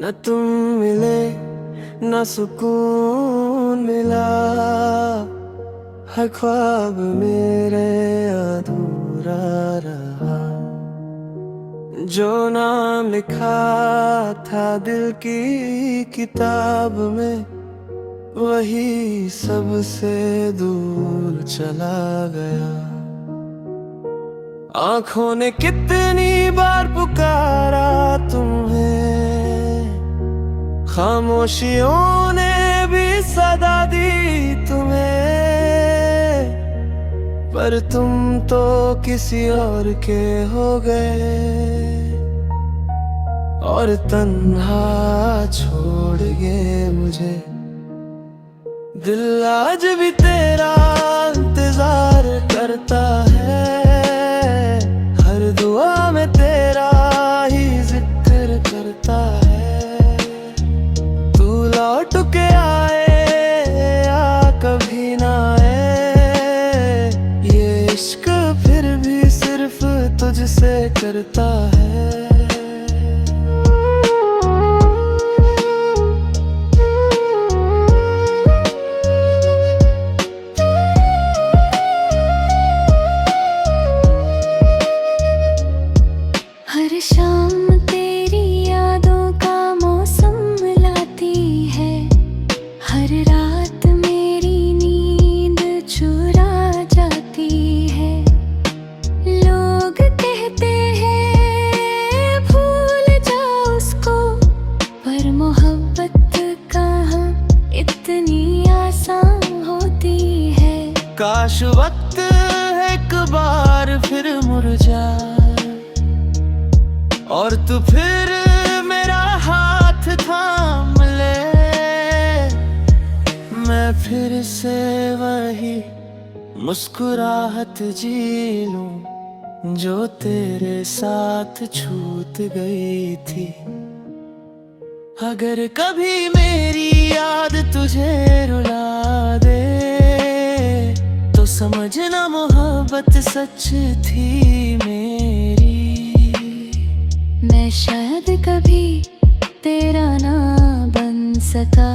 न तुम मिले न सुकून मिला, हर ख्वाब मेरे अधूरा रहा। जो नाम लिखा था दिल की किताब में, वही सबसे दूर चला गया। आँखों ने कितनी बार पुकारा तुम्हें, खामोशियों ने भी सदा दी तुम्हें, पर तुम तो किसी और के हो गए और तन्हा छोड़ गए मुझे। दिल आज भी तेरा इंतजार करता है, हर दुआ में तेरा ही जिक्र करता है। तू लौट के आए या कभी ना आए, ये इश्क फिर भी सिर्फ तुझसे करता है। हर शाम तेरी यादों का मौसम लाती है, हर रात मेरी नींद चुरा जाती है। लोग कहते हैं भूल जाओ उसको, पर मोहब्बत कहाँ इतनी आसान होती है। काश वक्त एक बार फिर मुरझा और तू फिर मेरा हाथ थाम ले, मैं फिर से वही मुस्कुराहट जी लूं जो तेरे साथ छूट गई थी। अगर कभी मेरी याद तुझे रुला दे, तो समझना मोहब्बत सच थी मेरी। मैं शायद कभी तेरा ना बन सका,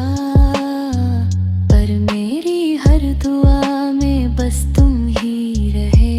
पर मेरी हर दुआ में बस तुम ही रहे।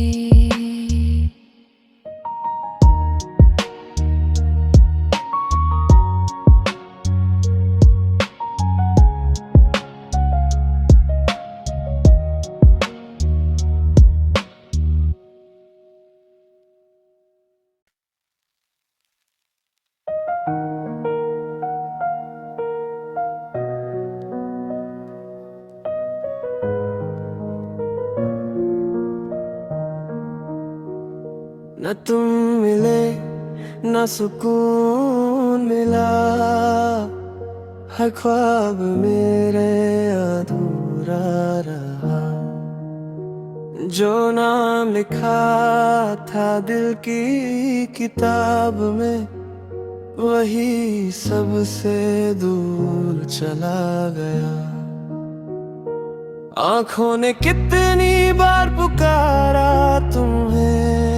न तुम मिले न सुकून मिला, हर ख्वाब मेरे अधूरा रहा। जो नाम लिखा था दिल की किताब में, वही सबसे दूर चला गया। आँखों ने कितनी बार पुकारा तुम्हें,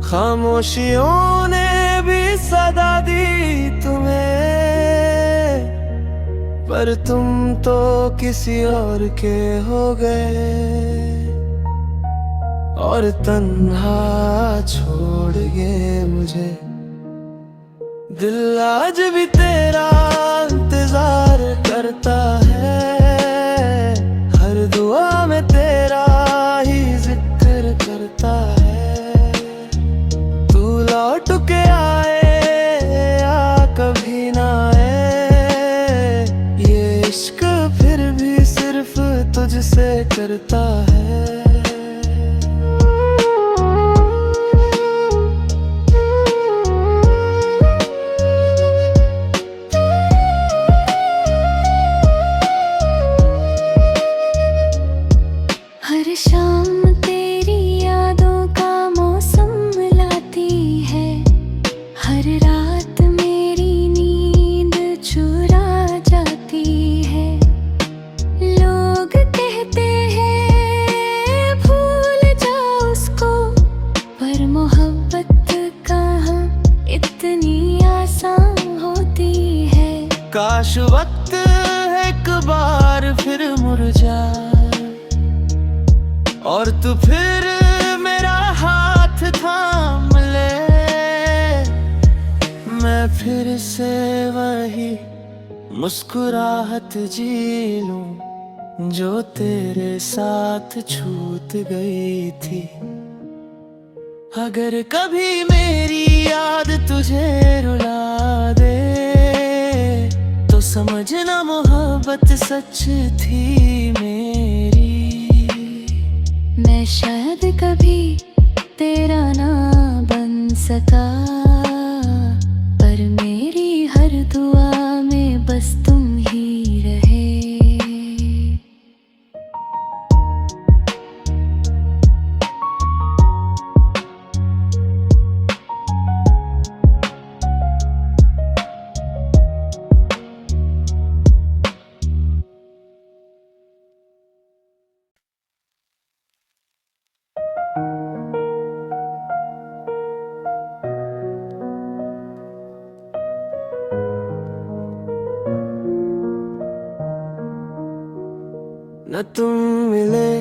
खामोशियों ने भी सदा दी तुम्हें, पर तुम तो किसी और के हो गए और तन्हा छोड़ गए मुझे। दिल आज भी तेरा इंतजार करता है, हर दुआ में तेरा ही जिक्र करता है। लौट के आए या कभी ना आए, ये इश्क फिर भी सिर्फ तुझसे करता है। हर शाम तेरी यादों का मौसम लाती है, हर रात मेरी नींद चुरा जाती है। लोग कहते हैं काश वक्त एक बार फिर मुरझाए और तू फिर मेरा हाथ थाम ले, मैं फिर से वही मुस्कुराहट जी लूं जो तेरे साथ छूट गई थी। अगर कभी मेरी याद तुझे रुला दे तो समझना मोहब्बत सच थी मेरी। मैं शायद कभी तेरा ना बन सका, पर मेरी हर दुआ में बस तुम ही रहे। न तुम मिले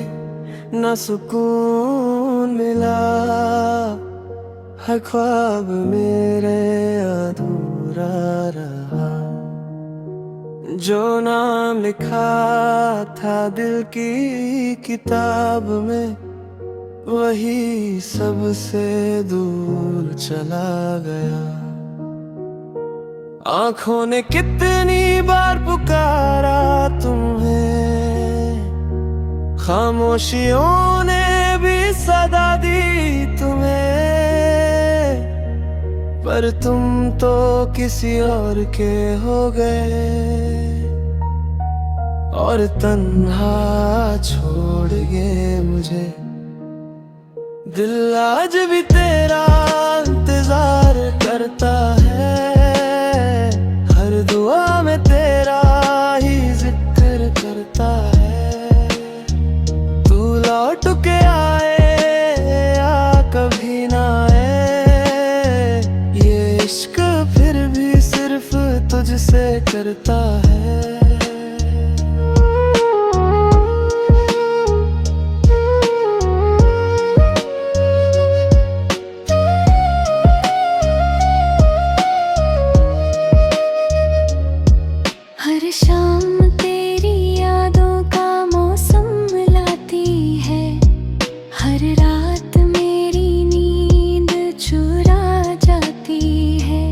न सुकून मिला, हर ख्वाब मेरे अधूरा रहा। जो नाम लिखा था दिल की किताब में वही सबसे दूर चला गया। आँखों ने कितनी बार पुकारा तुम्हें, खामोशियों ने भी सदा दी तुम्हें, पर तुम तो किसी और के हो गए और तन्हा छोड़ गए मुझे। दिल आज भी तेरा इंतजार करता है, हर दुआ में तेरा ही जिक्र करता है। तू लौट के आए या कभी ना आए, ये इश्क फिर भी सिर्फ तुझसे करता है। हर शाम तेरी यादों का मौसम लाती है, हर रात मेरी नींद चुरा जाती है।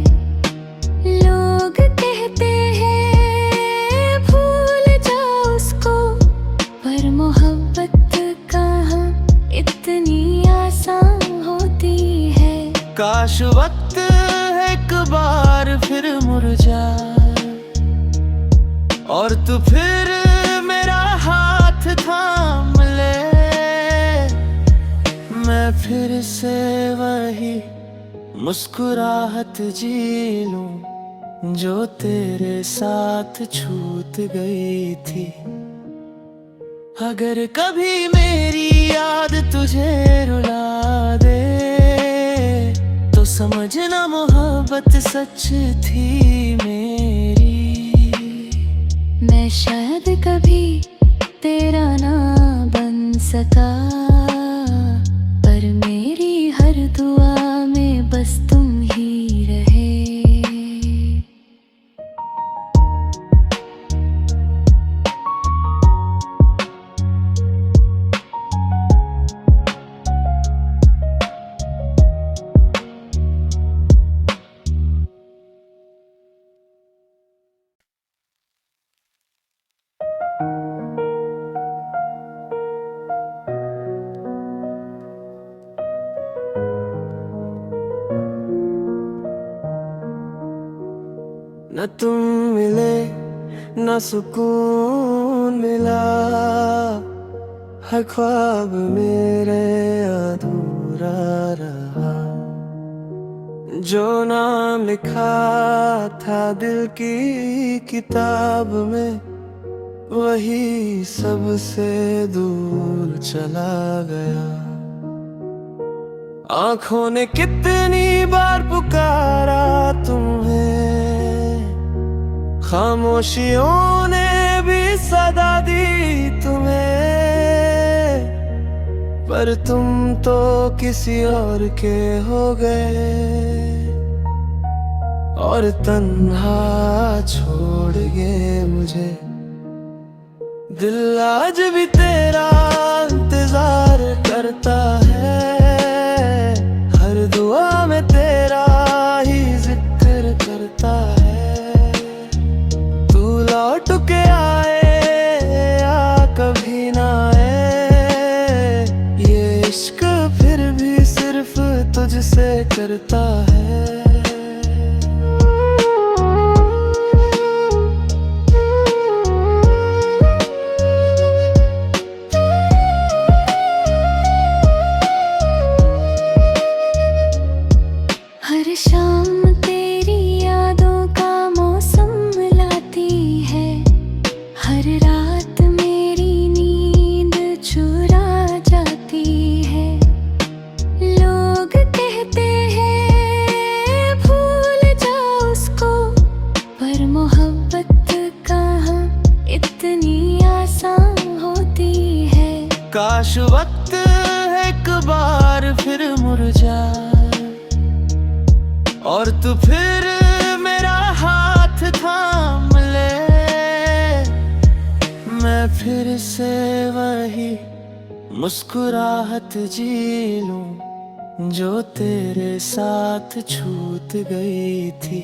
लोग कहते हैं भूल जाओ उसको, पर मोहब्बत कहाँ इतनी आसान होती है। काश वक्त एक बार फिर मुरझाए और तू फिर मेरा हाथ थाम ले, मैं फिर से वही मुस्कुराहट जी लूं जो तेरे साथ छूट गई थी। अगर कभी मेरी याद तुझे रुला दे तो समझना मोहब्बत सच थी मेरी। मैं शायद कभी तेरा ना बन सका, पर मेरी हर दुआ में बस तुम ही रहे। न तुम मिले न सुकून मिला, हर ख्वाब मेरे अधूरा रहा। जो नाम लिखा था दिल की किताब में वही सबसे दूर चला गया। आँखों ने कितनी बार पुकारा तुम्हें, खामोशियों ने भी सदा दी तुम्हें, पर तुम तो किसी और के हो गए और तन्हा छोड़ गए मुझे। दिल आज भी तेरा इंतजार करता है, हर दुआ में तेरा ही जिक्र करता है। तू लौट के आए या कभी ना आए, ये इश्क फिर भी सिर्फ तुझसे करता है। हर शाम तेरी यादों का मौसम लाती है, हर रात मेरी नींद चुरा जाती है। लोग कहते हैं भूल जाओ उसको, पर मोहब्बत कहाँ इतनी आसान होती है। काश वक्त एक बार फिर मुरझा और तू फिर मेरा हाथ थाम ले, मैं फिर से वही मुस्कुराहट जी लूं जो तेरे साथ छूट गई थी।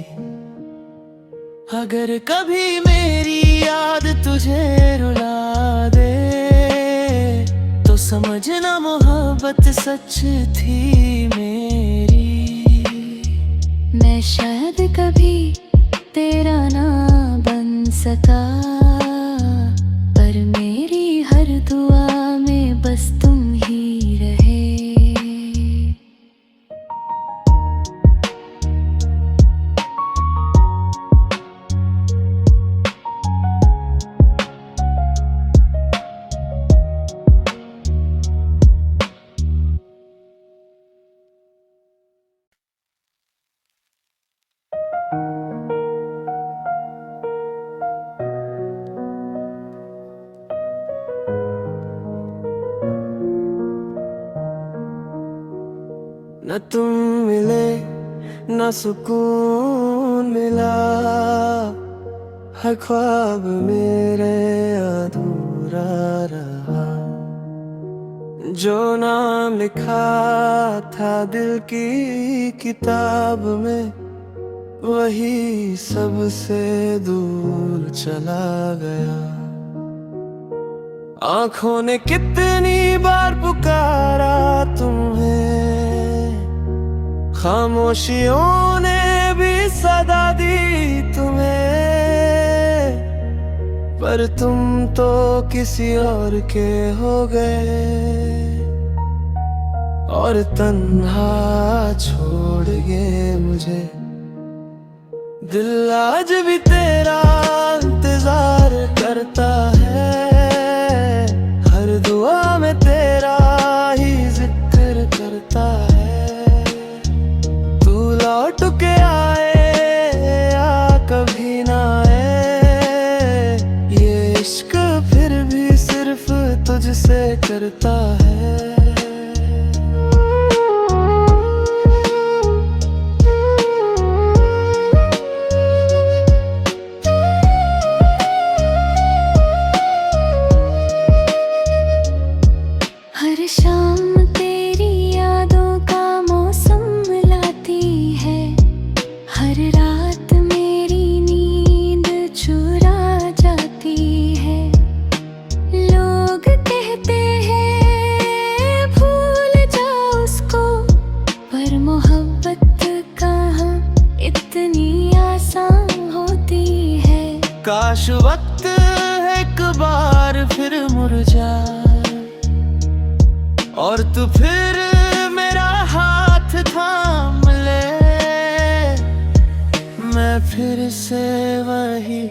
अगर कभी मेरी याद तुझे रुला दे, तो समझना मोहब्बत सच थी मेरी। मैं शायद कभी तेरा ना बन सका, पर मेरी हर दुआ में बस तुम ही रहे। न तुम मिले न सुकून मिला, हर ख्वाब मेरे अधूरा रहा। जो नाम लिखा था दिल की किताब में, वही सबसे दूर चला गया। आँखों ने कितनी बार पुकारा तुम्हें, खामोशियों ने भी सदा दी तुम्हें, पर तुम तो किसी और के हो गए और तन्हा छोड़ गए मुझे। दिल आज भी तेरा इंतजार करता है, हर दुआ में तेरा ही जिक्र करता है। लौट के आए या कभी ना आए, ये इश्क फिर भी सिर्फ तुझसे करता है। हर शाम तेरी यादों का मौसम लाती है, हर रात मेरी नींद चुरा जाती है। लोग कहते हैं भूल जाओ उसको, पर मोहब्बत कहाँ इतनी आसान होती है। काश वक्त एक बार फिर मुरझा और तू फिर मेरा हाथ थाम ले, मैं फिर से वही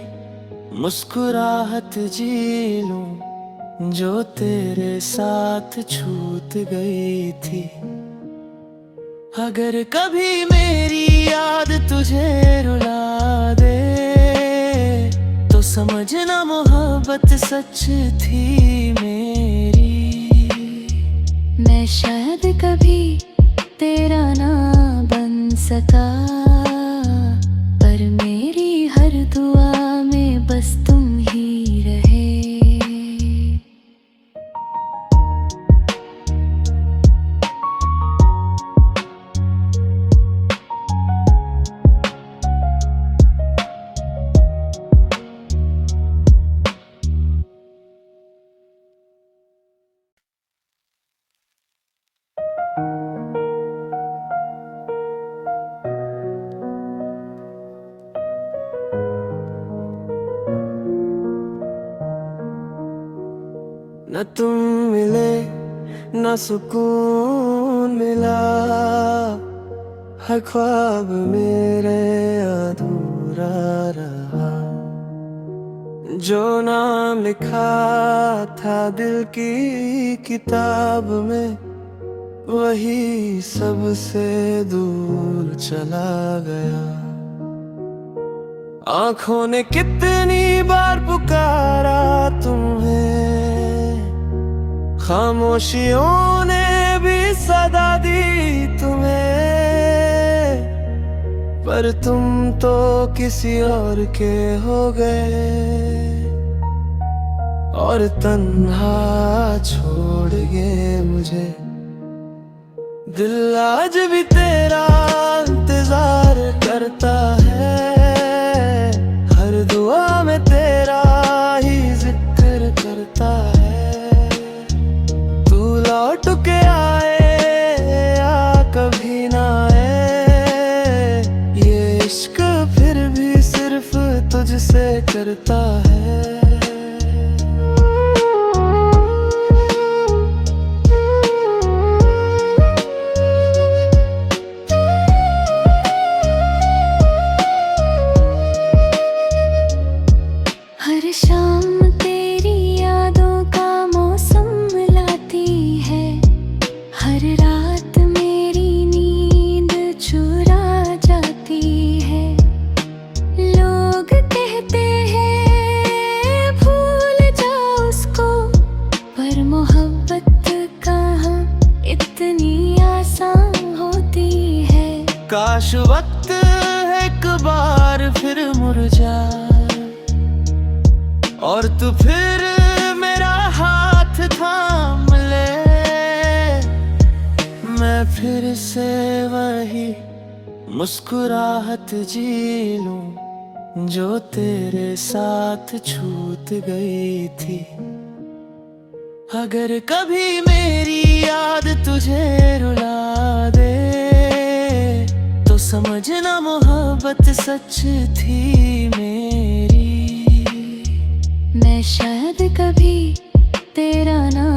मुस्कुराहट जी लूं जो तेरे साथ छूट गई थी। अगर कभी मेरी याद तुझे रुला दे, मोहब्बत सच थी मेरी। मैं शायद कभी तेरा ना बन सका, पर मेरी हर दुआ में बस तुम ही रहे। न तुम मिले न सुकून मिला, हर ख्वाब मेरे अधूरा रहा। जो नाम लिखा था दिल की किताब में, वही सबसे दूर चला गया। आँखों ने कितनी बार पुकारा तुम्हें, खामोशियों ने भी सदा दी तुम्हें, पर तुम तो किसी और के हो गए और तन्हा छोड़ गए मुझे। दिल आज भी तेरा इंतजार करता है, हर दुआ में तेरा ही जिक्र करता है। लौट के आए या कभी ना आए, ये इश्क फिर भी सिर्फ तुझसे करता है। हर शाम तेरी यादों का मौसम लाती है, हर रात मेरी नींद चुरा जाती है। लोग कहते हैं भूल जाओ उसको, पर मोहब्बत कहाँ इतनी आसान होती है। काश वक्त एक बार फिर मुरझा और तू फिर मेरा हाथ थाम ले, मैं फिर से वही मुस्कुराहट जी लूं जो तेरे साथ छूट गई थी। अगर कभी मेरी याद तुझे रुला दे, तो समझना मोहब्बत सच थी मेरी। मैं शायद कभी तेरा ना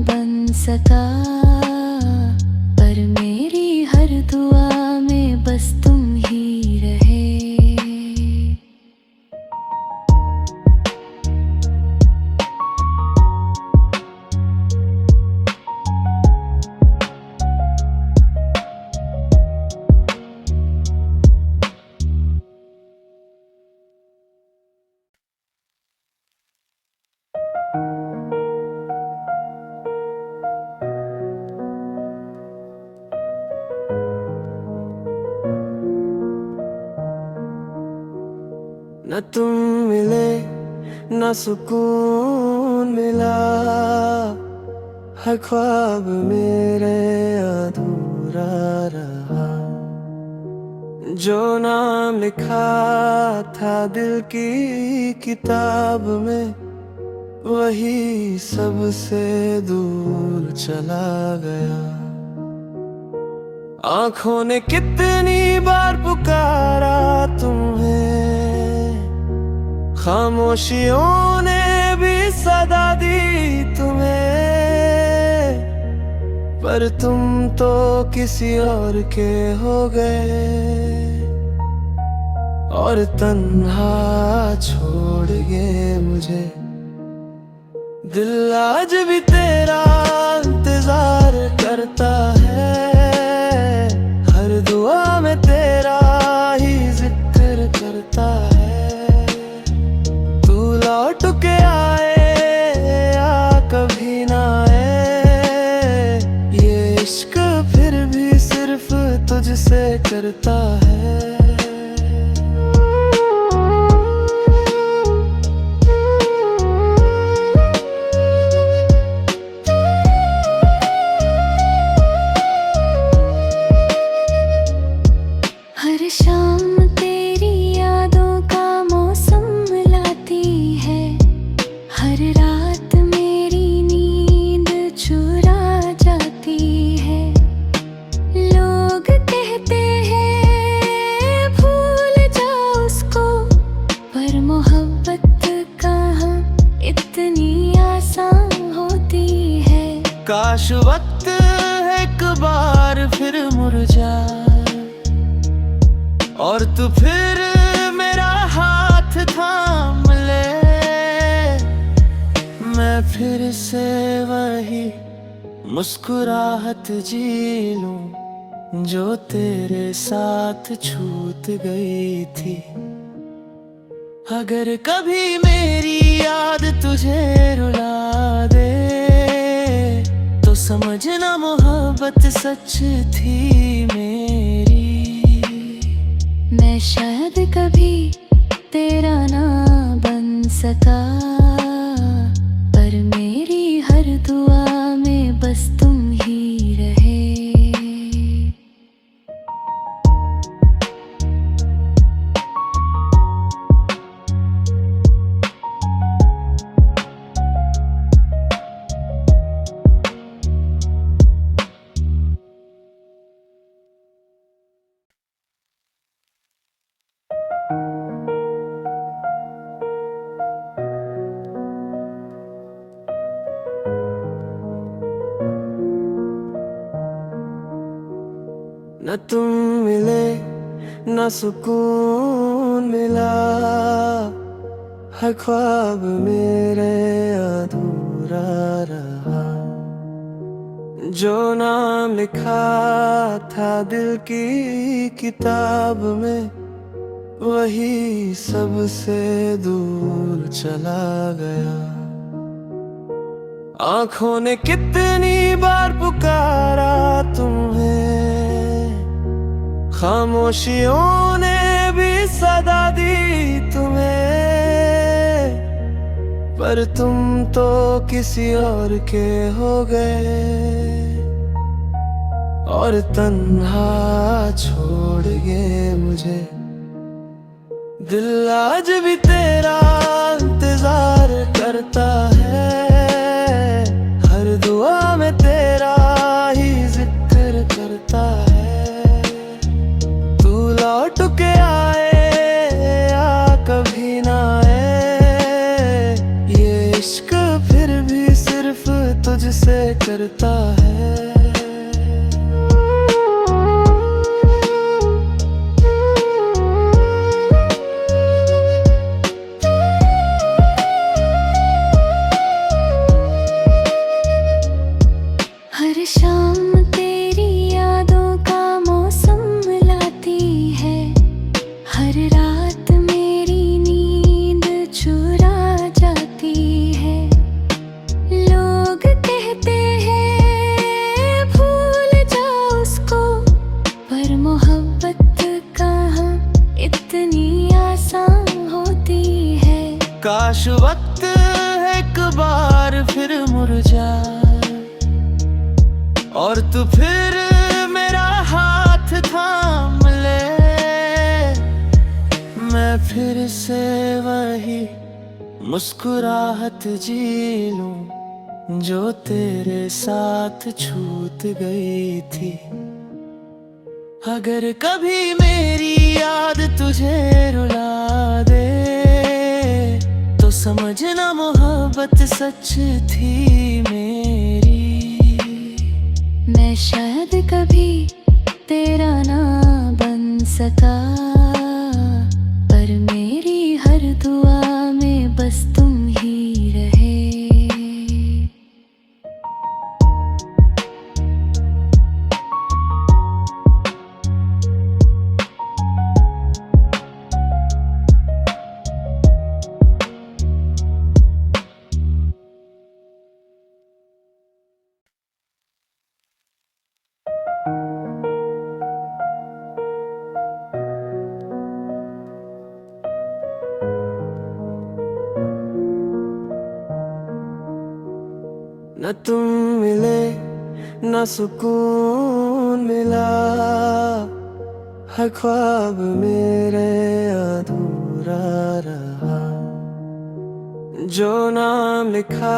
बन सका, पर मेरी हर दुआ में बस तुम ही रहे। न तुम मिले न सुकून मिला, हर ख्वाब मेरे अधूरा रहा। जो नाम लिखा था दिल की किताब में, वही सबसे दूर चला गया। आँखों ने कितनी बार पुकारा तुम्हें, खामोशियों ने भी सदा दी तुम्हें, पर तुम तो किसी और के हो गए और तन्हा छोड़ गए मुझे। दिल आज भी तेरा इंतजार करता है, हर दुआ में तेरा ही जिक्र करता है। तू लौट के आए करता है। हर शाम तेरी यादों का मौसम लाती है, हर रात मेरी नींद चुरा जाती है। लोग कहते हैं भूल जाओ उसको, पर मोहब्बत कहाँ इतनी आसान होती है। काश वक्त एक बार फिर मुरझा और तू फिर मेरा हाथ थाम ले, मैं फिर से वही मुस्कुराहट जी लूं जो तेरे साथ छूट गई थी। अगर कभी मेरी याद तुझे रुला दे तो समझना मोहब्बत सच थी मेरी। मैं शायद कभी तेरा ना बन सका, पर मेरी हर दुआ में बस तुम ही रहे। न तुम मिले न सुकून मिला, हर ख्वाब मेरे अधूरा रहा। जो नाम लिखा था दिल की किताब में वही सबसे दूर चला गया। आँखों ने कितनी बार पुकारा तुम्हें, खामोशियों ने भी सदा दी तुम्हें, पर तुम तो किसी और के हो गए और तन्हा छोड़ गए मुझे। दिल आज भी तेरा इंतजार करता है, हर दुआ में तेरा ही जिक्र करता है। तू लौट के आए या कभी ना आए, ये इश्क फिर भी सिर्फ तुझसे करता है। हर शाम तेरी यादों का मौसम लाती है, हर रात मेरी नींद चुरा जाती है। लोग कहते हैं भूल जाओ उसको, पर मोहब्बत कहाँ इतनी आसान होती है। काश वक्त एक बार फिर मुरझा और तू फिर मेरा हाथ थाम ले, मैं फिर से वही मुस्कुराहट जी लूं जो तेरे साथ छूट गई थी। अगर कभी मेरी याद तुझे रुला दे तो समझना मोहब्बत सच थी मेरी। मैं शायद कभी तेरा ना बन सका, पर मेरी हर दुआ में बस तुम ही रहे। न तुम मिले न सुकून मिला, हर ख्वाब मेरे अधूरा रहा। जो नाम लिखा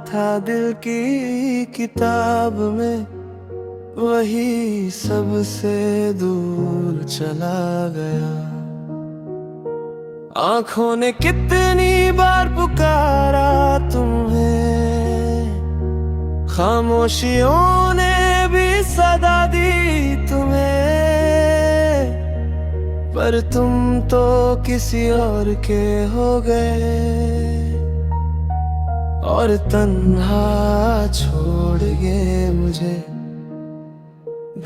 था दिल की किताब में, वही सबसे दूर चला गया। आँखों ने कितनी बार पुकारा तुम्हें, खामोशियों ने भी सदा दी तुम्हें, पर तुम तो किसी और के हो गए और तन्हा छोड़ गए मुझे।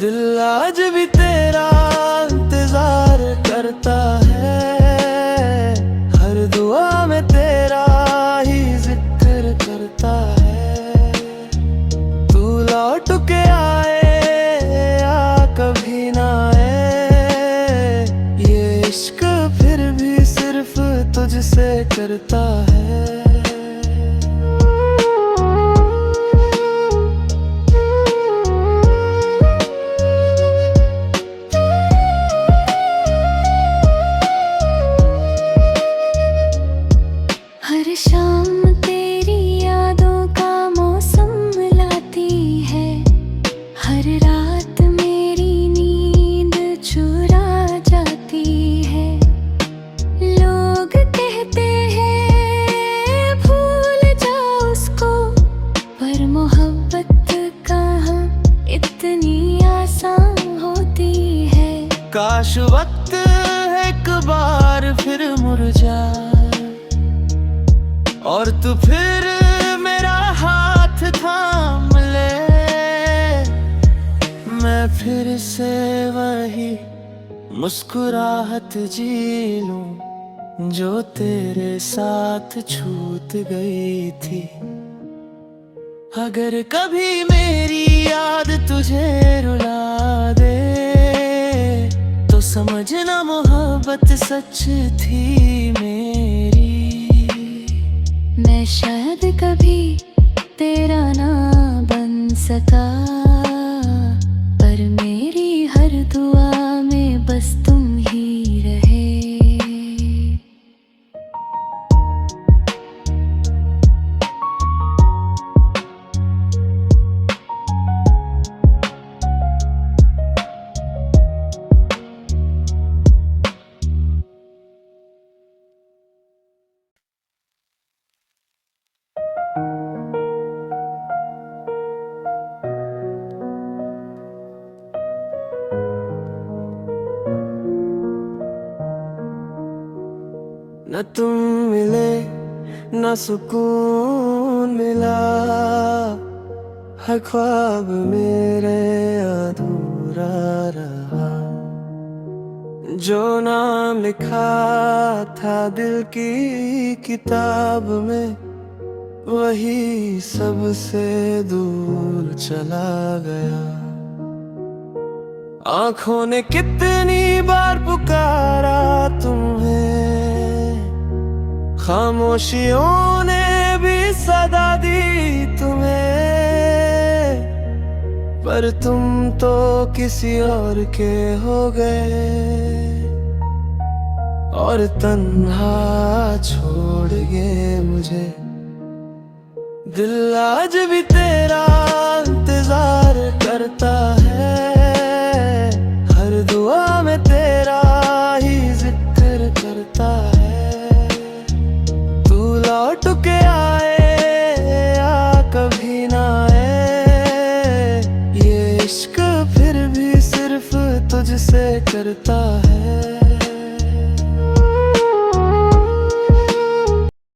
दिल आज भी तेरा इंतजार करता है, हर दुआ में तेरा ही जिक्र करता है। तू लौट के आए या कभी ना आए, ये इश्क फिर भी सिर्फ तुझसे करता है। हर शाम तेरी यादों का मौसम लाती है, हर रात मेरी नींद चुरा जाती है। लोग कहते हैं भूल जाओ उसको, पर मोहब्बत कहाँ इतनी आसान होती है। काश वक्त एक बार फिर मुरझा और तू फिर मेरा हाथ थाम ले, मैं फिर से वही मुस्कुराहट जी लूं जो तेरे साथ छूट गई थी। अगर कभी मेरी याद तुझे रुला दे, तो समझना मोहब्बत सच थी मेरी। मैं शायद कभी तेरा ना बन सका, पर मेरी हर दुआ में बस तुम ही रहे। न तुम मिले न सुकून मिला, हर ख्वाब मेरे अधूरा रहा। जो नाम लिखा था दिल की किताब में, वही सबसे दूर चला गया। आँखों ने कितनी बार पुकारा तुम्हें, खामोशियों ने भी सदा दी तुम्हें, पर तुम तो किसी और के हो गए और तन्हा छोड़ गए मुझे। दिल आज भी तेरा इंतजार करता है, हर दुआ में तेरा ही जिक्र करता है। तू लौट के आए या कभी ना आए, ये इश्क फिर भी सिर्फ तुझसे करता है।